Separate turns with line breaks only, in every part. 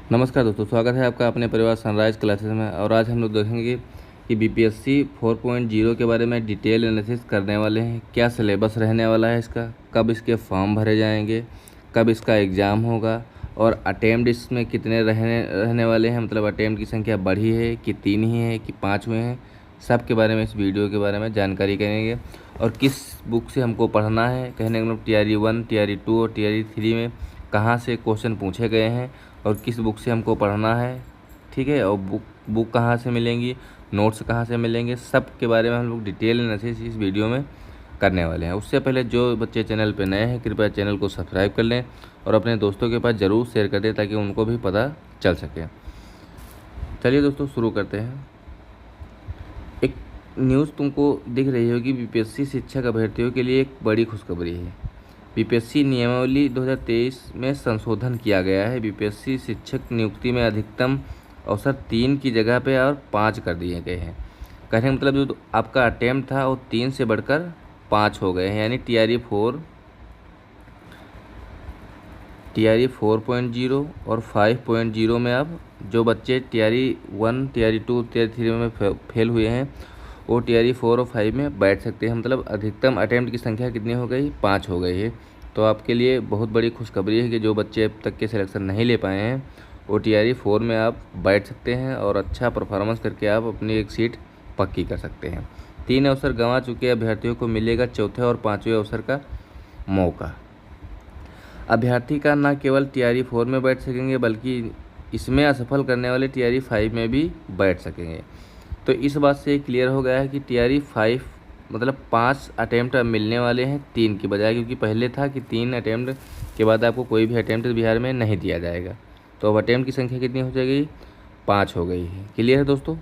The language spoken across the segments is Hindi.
नमस्कार दोस्तों, स्वागत है आपका अपने परिवार सनराइज क्लासेस में। और आज हम लोग देखेंगे कि बीपीएससी 4.0 के बारे में डिटेल एनालिसिस करने वाले हैं। क्या सिलेबस रहने वाला है इसका, कब इसके फॉर्म भरे जाएंगे, कब इसका एग्ज़ाम होगा और अटेम्प्ट इसमें कितने रहने वाले हैं। मतलब अटेम्प्ट की संख्या बढ़ी है कि 3 ही है कि 5 हुए हैं, सब के बारे में इस वीडियो के बारे में जानकारी करेंगे। और किस बुक से हमको पढ़ना है, कहने का मतलब TRE 1, TRE 2 और TRE 3 में कहाँ से क्वेश्चन पूछे गए हैं और किस बुक से हमको पढ़ना है, ठीक है। और बुक कहाँ से मिलेंगी, नोट्स कहाँ से मिलेंगे, सब के बारे में हम लोग डिटेल एनालिसिस इस वीडियो में करने वाले हैं। उससे पहले जो बच्चे चैनल पर नए हैं कृपया चैनल को सब्सक्राइब कर लें और अपने दोस्तों के पास ज़रूर शेयर कर दें ताकि उनको भी पता चल सके। चलिए दोस्तों शुरू करते हैं। एक न्यूज़ तुमको दिख रही होगी, बीपीएससी शिक्षक अभ्यर्थियों के लिए एक बड़ी खुशखबरी है। बीपीएससी नियमावली 2023 में संशोधन किया गया है। बीपीएससी शिक्षक नियुक्ति में अधिकतम अवसर 3 की जगह पे और 5 कर दिए गए हैं। कहने का मतलब जो आपका अटेम्प्ट था वो 3 से बढ़कर 5 हो गए हैं, यानी TRE 4.0 और 5.0 में अब जो बच्चे TRE 1, TRE 2, TRE 3 में फेल हुए हैं वो TRE 4 और 5 में बैठ सकते हैं। मतलब अधिकतम अटेम्प्ट की संख्या कितनी हो गई, 5 हो गई है। तो आपके लिए बहुत बड़ी खुशखबरी है कि जो बच्चे अब तक के सिलेक्शन नहीं ले पाए हैं वो TRE 4 में आप बैठ सकते हैं और अच्छा परफॉर्मेंस करके आप अपनी एक सीट पक्की कर सकते हैं। 3 अवसर गंवा चुके अभ्यर्थियों को मिलेगा चौथे और 5वें अवसर का मौका। अभ्यर्थी का न केवल TRE 4 में बैठ सकेंगे बल्कि इसमें असफल करने वाले TRE 5 में भी बैठ सकेंगे। तो इस बात से क्लियर हो गया है कि TRE 5 मतलब 5 अटैम्प्ट अब मिलने वाले हैं 3 की बजाय, क्योंकि पहले था कि 3 अटैम्प्ट के बाद आपको कोई भी अटैम्प्ट बिहार में नहीं दिया जाएगा। तो अब अटैम्प्ट की संख्या कितनी हो जाएगी, 5 हो गई है। क्लियर है दोस्तों।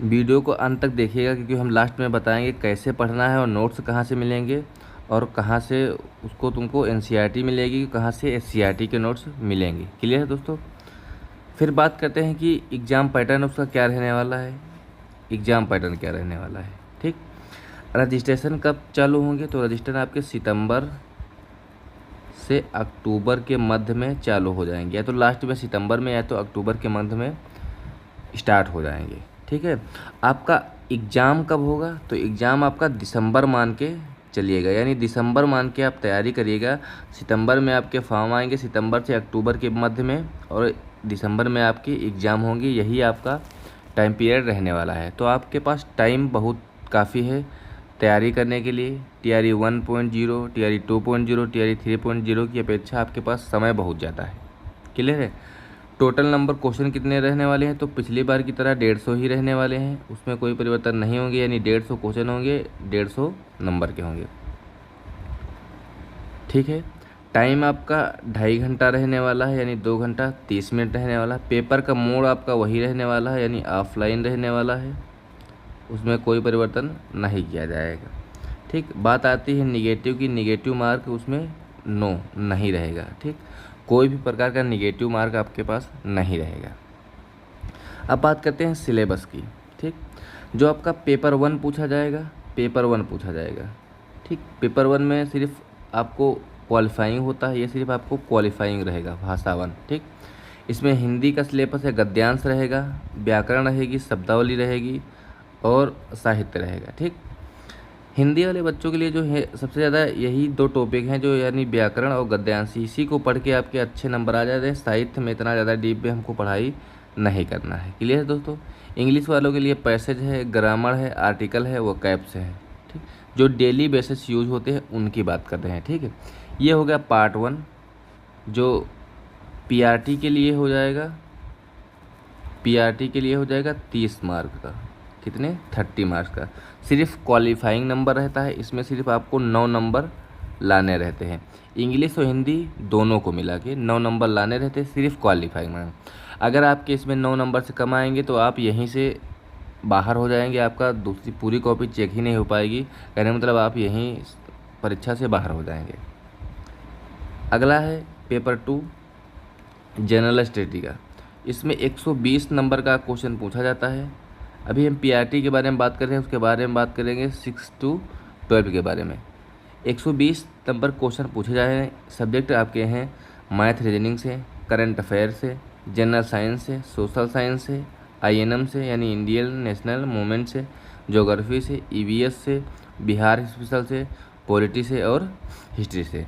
वीडियो को अंत तक देखिएगा क्योंकि हम लास्ट में बताएंगे कैसे पढ़ना है और नोट्स कहाँ से मिलेंगे और कहाँ से उसको तुमको NCERT मिलेगी, कहाँ से SCERT के नोट्स मिलेंगे। क्लियर है दोस्तों। फिर बात करते हैं कि एग्ज़ाम पैटर्न उसका क्या रहने वाला है। एग्ज़ाम पैटर्न क्या रहने वाला है, ठीक। रजिस्ट्रेशन कब चालू होंगे, तो रजिस्टर आपके सितंबर से अक्टूबर के मध्य में चालू हो जाएंगे, या तो लास्ट में सितंबर में या तो अक्टूबर के मध्य में स्टार्ट हो जाएंगे, ठीक है। आपका एग्ज़ाम कब होगा, तो एग्ज़ाम आपका दिसंबर मान के चलिएगा, यानी दिसंबर मान के आप तैयारी करिएगा। सितंबर में आपके फॉर्म आएंगे, सितंबर से अक्टूबर के मध्य में, और दिसंबर में आपकी एग्ज़ाम होंगी। यही आपका टाइम पीरियड रहने वाला है। तो आपके पास टाइम बहुत काफ़ी है तैयारी करने के लिए। TRE 1.0, TRE 2.0, TRE 3.0 की अपेक्षा आपके पास समय बहुत ज़्यादा है। क्लियर है। टोटल नंबर क्वेश्चन कितने रहने वाले हैं, तो पिछली बार की तरह 150 ही रहने वाले हैं, उसमें कोई परिवर्तन नहीं होंगे, यानी 150 क्वेश्चन होंगे, 150 नंबर के होंगे, ठीक है। टाइम आपका 2.5 घंटा रहने वाला है, यानी 2 घंटा 30 मिनट रहने वाला है। पेपर का मोड आपका वही रहने वाला है, यानी ऑफलाइन रहने वाला है, उसमें कोई परिवर्तन नहीं किया जाएगा, ठीक। बात आती है निगेटिव की, निगेटिव मार्क उसमें नहीं रहेगा, ठीक। कोई भी प्रकार का निगेटिव मार्क आपके पास नहीं रहेगा। अब बात करते हैं सिलेबस की, ठीक। जो आपका पेपर 1 पूछा जाएगा, ठीक। पेपर 1 में सिर्फ आपको क्वालिफाइंग होता है, ये सिर्फ आपको क्वालिफाइंग रहेगा, भाषा 1, ठीक। इसमें हिंदी का सिलेबस है, गद्यांश रहेगा, व्याकरण रहेगी, शब्दावली रहेगी और साहित्य रहेगा, ठीक। हिंदी वाले बच्चों के लिए जो है सबसे ज़्यादा यही 2 टॉपिक हैं, जो यानी व्याकरण और गद्यांश। इसी को पढ़ के आपके अच्छे नंबर आ जाते हैं। साहित्य में इतना ज़्यादा डीप में हमको पढ़ाई नहीं करना है। क्लियर है दोस्तों। इंग्लिश वालों के लिए पैसेज है, ग्रामर है, आर्टिकल है, वो कैप्स है, ठीक। जो डेली बेसिस यूज होते हैं उनकी बात कर रहे हैं, ठीक है। ये हो गया पार्ट 1, जो PRT के लिए हो जाएगा। PRT के लिए हो जाएगा 30 मार्क का, कितने, 30 मार्क्स का। सिर्फ क्वालिफाइंग नंबर रहता है, इसमें सिर्फ आपको 9 नंबर लाने रहते हैं। इंग्लिश और हिंदी दोनों को मिला के 9 नंबर लाने रहते हैं, सिर्फ क्वालिफाइंग में। अगर आपके इसमें 9 नंबर से कम आएंगे तो आप यहीं से बाहर हो जाएंगे, आपका दूसरी पूरी कॉपी चेक ही नहीं हो पाएगी। कहने मतलब आप यहीं परीक्षा से बाहर हो जाएंगे। अगला है पेपर 2 जनरल स्टडी का। इसमें 120 नंबर का क्वेश्चन पूछा जाता है। अभी हम PRT के बारे में बात कर रहे हैं, उसके बारे में बात करेंगे 6 to 12 के बारे में। 120 नंबर क्वेश्चन पूछे जाए हैं। सब्जेक्ट आपके हैं मैथ रीजनिंग से, करंट अफेयर से, जनरल साइंस से, सोशल साइंस से, INM से यानी इंडियन नेशनल मूवमेंट से, ज्योग्राफी से, EVS से, बिहार स्पेशल से, पॉलिटी से और हिस्ट्री से।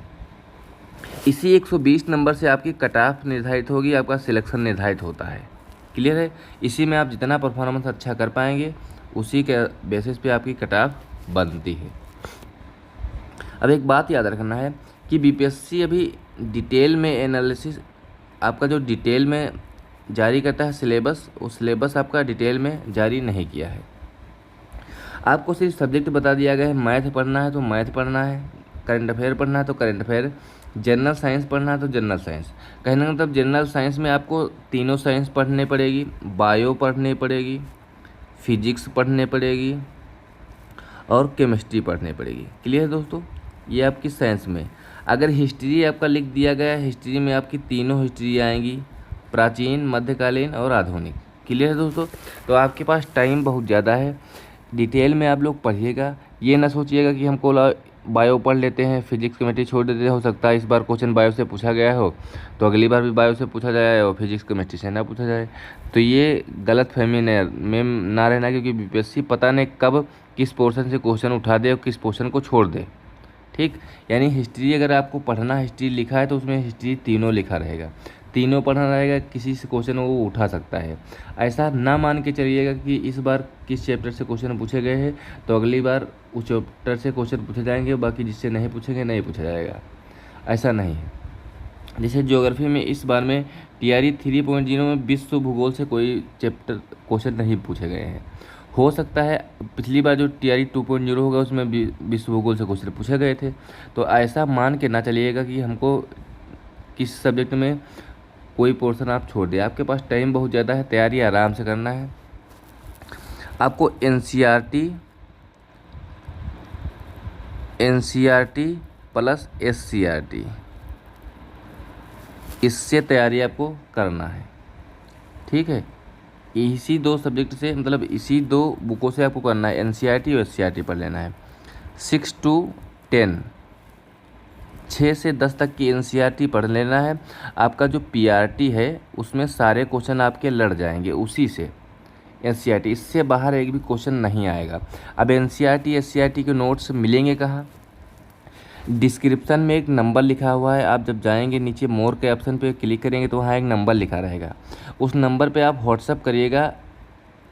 इसी 120 नंबर से आपकी कट ऑफ निर्धारित होगी, आपका सिलेक्शन निर्धारित होता है। क्लियर है? इसी में आप जितना परफॉर्मेंस अच्छा कर पाएंगे उसी के बेसिस पे आपकी कट ऑफ बनती है। अब एक बात याद रखना है कि BPSC अभी डिटेल में एनालिसिस आपका जो डिटेल में जारी करता है सिलेबस, उस सिलेबस आपका डिटेल में जारी नहीं किया है। आपको सिर्फ सब्जेक्ट बता दिया गया है, मैथ पढ़ना है तो मैथ पढ़ना है, करंट अफेयर पढ़ना है तो करंट अफेयर, जनरल साइंस पढ़ना है तो जनरल साइंस। कहने का मतलब जनरल साइंस में आपको तीनों साइंस पढ़नी पड़ेगी, बायो पढ़नी पड़ेगी, फिजिक्स पढ़नी पड़ेगी और केमिस्ट्री पढ़नी पड़ेगी। क्लियर है दोस्तों? ये आपकी साइंस में। अगर हिस्ट्री आपका लिख दिया गया है, हिस्ट्री में आपकी तीनों हिस्ट्री आएंगी, प्राचीन, मध्यकालीन और आधुनिक। क्लियर है दोस्तों? तो आपके पास टाइम बहुत ज़्यादा है, डिटेल में आप लोग पढ़िएगा। ये ना सोचिएगा कि हमको बायो पढ़ लेते हैं, फिजिक्स केमिस्ट्री छोड़ देते हैं, हो सकता है इस बार क्वेश्चन बायो से पूछा गया हो तो अगली बार भी बायो से पूछा जाए और फिजिक्स केमिस्ट्री से ना पूछा जाए। तो ये गलत फहमी में ना रहना, क्योंकि BPSC पता नहीं कब किस पोर्शन से क्वेश्चन उठा दे और किस पोर्शन को छोड़ दे। ठीक, यानी हिस्ट्री अगर आपको पढ़ना, हिस्ट्री लिखा है तो उसमें हिस्ट्री तीनों लिखा रहेगा, तीनों पढ़ना रहेगा, किसी से क्वेश्चन वो उठा सकता है। ऐसा ना मान के चलिएगा कि इस बार किस चैप्टर से क्वेश्चन पूछे गए हैं तो अगली बार उस चैप्टर से क्वेश्चन पूछे जाएंगे, बाकी जिससे नहीं पूछेंगे नहीं पूछा जाएगा। ऐसा नहीं है। जैसे ज्योग्राफी में इस बार में TRE 3.0 में विश्व भूगोल से कोई चैप्टर क्वेश्चन नहीं पूछे गए हैं। हो सकता है पिछली बार जो TRE 2.0 होगा उसमें विश्व भूगोल से क्वेश्चन पूछे गए थे। तो ऐसा मान के ना चलिएगा कि हमको किस सब्जेक्ट में कोई पोर्शन आप छोड़ दें। आपके पास टाइम बहुत ज़्यादा है, तैयारी आराम से करना है। आपको NCERT प्लस SCERT इससे तैयारी आपको करना है। ठीक है, इसी दो सब्जेक्ट से, मतलब इसी दो बुकों से आपको करना है, NCERT और SCERT पढ़ लेना है। 6 to 10, 6 से 10 तक की NCERT पढ़ लेना है। आपका जो PRT है उसमें सारे क्वेश्चन आपके लड़ जाएंगे उसी से। NCERT इससे बाहर एक भी क्वेश्चन नहीं आएगा। अब NCERT SCERT के नोट्स मिलेंगे कहाँ? डिस्क्रिप्शन में एक नंबर लिखा हुआ है, आप जब जाएंगे नीचे मोर के ऑप्शन पे क्लिक करेंगे तो वहाँ एक नंबर लिखा रहेगा, उस नंबर पे आप व्हाट्सअप करिएगा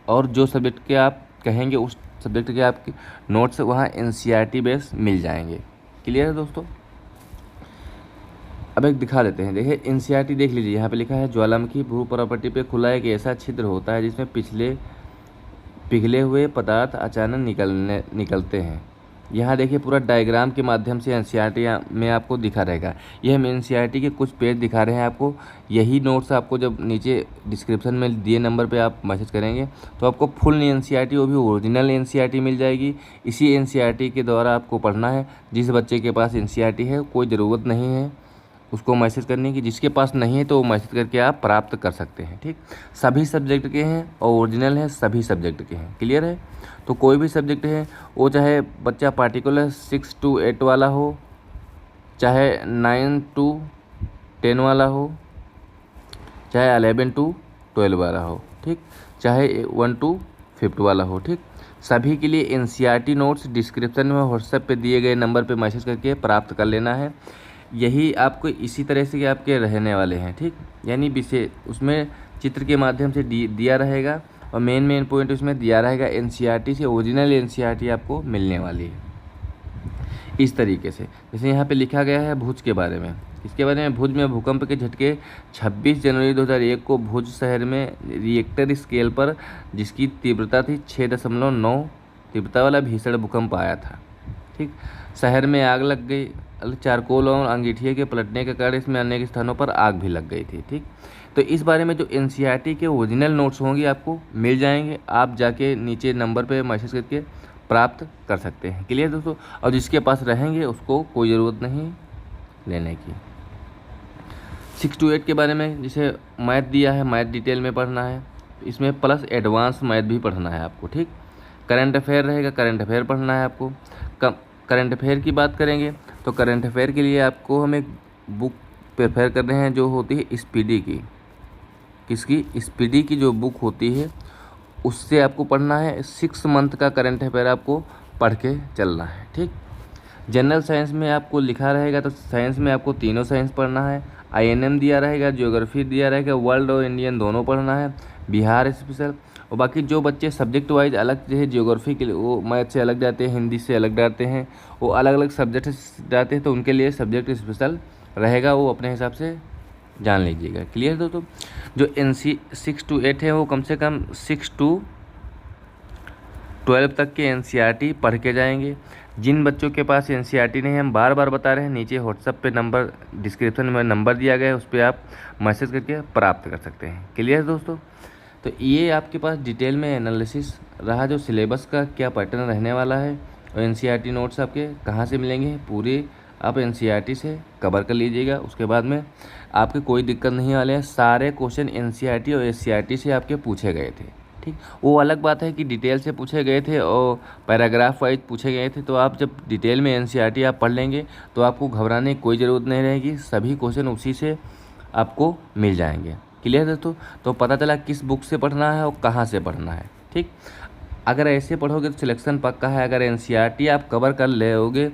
और जो सब्जेक्ट के आप कहेंगे उस सब्जेक्ट के आपके नोट्स वहाँ NCERT बेस मिल जाएंगे। क्लियर है दोस्तों? अब एक दिखा देते हैं। देखिए NCERT देख लीजिए, यहाँ पे लिखा है ज्वालामुखी भू प्रॉपर्टी पे खुला एक ऐसा छिद्र होता है जिसमें पिघले हुए पदार्थ अचानक निकलते हैं। यहाँ देखिए पूरा डायग्राम के माध्यम से NCERT में आपको दिखा रहेगा। ये हम NCERT के कुछ पेज दिखा रहे हैं आपको। यही नोट्स आपको जब नीचे डिस्क्रिप्शन में दिए नंबर पे आप मैसेज करेंगे तो आपको फुल NCERT, वो भी ओरिजिनल NCERT मिल जाएगी। इसी NCERT के द्वारा आपको पढ़ना है। जिस बच्चे के पास NCERT है कोई ज़रूरत नहीं है उसको मैसेज करने की, जिसके पास नहीं है तो वो मैसेज करके आप प्राप्त कर सकते हैं। ठीक, सभी सब्जेक्ट के हैं और ओरिजिनल है, सभी सब्जेक्ट के हैं। क्लियर है? तो कोई भी सब्जेक्ट है, वो चाहे बच्चा पार्टिकुलर 6 to 8 वाला हो, चाहे 9 to 10 वाला हो, चाहे 11 to 12 वाला हो, ठीक, चाहे 1 to 5 वाला हो। ठीक, सभी के लिए NCERT नोट्स डिस्क्रिप्शन में व्हाट्सएप पे दिए गए नंबर पे मैसेज करके प्राप्त कर लेना है। यही आपको इसी तरह से आपके रहने वाले हैं। ठीक, यानी विषय उसमें चित्र के माध्यम से दिया रहेगा और मेन पॉइंट उसमें दिया रहेगा। NCERT से ओरिजिनल NCERT आपको मिलने वाली है इस तरीके से। जैसे यहाँ पे लिखा गया है भुज के बारे में, इसके बारे में भुज में भूकंप के झटके 26 जनवरी 2001 को भुज शहर में रिएक्टर स्केल पर, जिसकी तीव्रता थी 6.9 तीव्रता वाला भीषण भूकंप आया था। ठीक, शहर में आग लग गई, चारकोल और अंगीठिए के पलटने के कारण इसमें अनेक स्थानों पर आग भी लग गई थी। ठीक, तो इस बारे में जो NCERT के ओरिजिनल नोट्स होंगे आपको मिल जाएंगे, आप जाके नीचे नंबर पे मैसेज करके प्राप्त कर सकते हैं। क्लियर दोस्तों? और जिसके पास रहेंगे उसको कोई ज़रूरत नहीं लेने की। 6 to 8 के बारे में जैसे मैथ दिया है, मैथ डिटेल में पढ़ना है, इसमें प्लस एडवांस मैथ भी पढ़ना है आपको। ठीक, करंट अफेयर रहेगा, करंट अफेयर पढ़ना है आपको। करंट अफेयर की बात करेंगे तो करंट अफेयर के लिए आपको हम एक बुक प्रेफर कर रहे हैं जो होती है स्पीडी की, किसकी, स्पीडी की जो बुक होती है उससे आपको पढ़ना है। 6 मंथ का करंट अफेयर आपको पढ़ के चलना है, ठीक। जनरल साइंस में आपको लिखा रहेगा, तो साइंस में आपको तीनों साइंस पढ़ना है। INM दिया रहेगा, ज्योग्राफी दिया रहेगा, वर्ल्ड और इंडियन दोनों पढ़ना है, बिहार स्पेशल। और बाकी जो बच्चे सब्जेक्ट वाइज अलग, जैसे ज्योग्राफी के लिए वो मैथ से अलग जाते हैं, हिंदी से अलग जाते हैं, वो अलग अलग सब्जेक्ट से जाते हैं, तो उनके लिए सब्जेक्ट स्पेशल रहेगा, वो अपने हिसाब से जान लीजिएगा। क्लियर दोस्तों। जो NC 6 to 8 है वो कम से कम 6 to 12 तक के NCERT पढ़ के जाएंगे। जिन बच्चों के पास NCERT नहीं है, हम बार बार बता रहे हैं, नीचे व्हाट्सएप पे नंबर, डिस्क्रिप्शन में नंबर दिया गया है, उस पर आप मैसेज करके प्राप्त कर सकते हैं। क्लियर दोस्तों। तो ये आपके पास डिटेल में एनालिसिस रहा, जो सिलेबस का क्या पैटर्न रहने वाला है और NCERT नोट्स आपके कहाँ से मिलेंगे, पूरे आप NCERT से कवर कर लीजिएगा। उसके बाद में आपके कोई दिक्कत नहीं वाले हैं, सारे क्वेश्चन NCERT और SCERT से आपके पूछे गए थे, ठीक। वो अलग बात है कि डिटेल से पूछे गए थे और पैराग्राफ वाइज पूछे गए थे, तो आप जब डिटेल में NCERT आप पढ़ लेंगे तो आपको घबराने की कोई ज़रूरत नहीं रहेगी, सभी क्वेश्चन उसी से आपको मिल जाएंगे। क्लियर दोस्तों। तो पता चला किस बुक से पढ़ना है और कहाँ से पढ़ना है, ठीक। अगर ऐसे पढ़ोगे तो सिलेक्शन पक्का है। अगर NCERT आप कवर कर लोगे,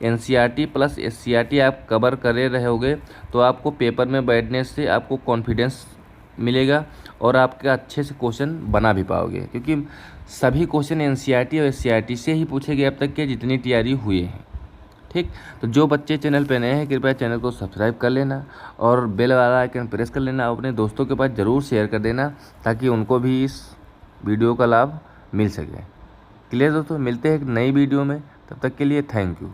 NCERT प्लस SCERT आप कवर करे रहोगे, तो आपको पेपर में बैठने से आपको कॉन्फिडेंस मिलेगा और आपका अच्छे से क्वेश्चन बना भी पाओगे, क्योंकि सभी क्वेश्चन NCERT और SCERT से ही पूछे गए अब तक के जितनी तैयारी हुए हैं, ठीक। तो जो बच्चे चैनल पे नए हैं कृपया चैनल को सब्सक्राइब कर लेना और बेल वाला आइकन प्रेस कर लेना, अपने दोस्तों के पास ज़रूर शेयर कर देना ताकि उनको भी इस वीडियो का लाभ मिल सके। क्लियर दोस्तों। मिलते हैं एक नई वीडियो में, तब तक के लिए थैंक यू।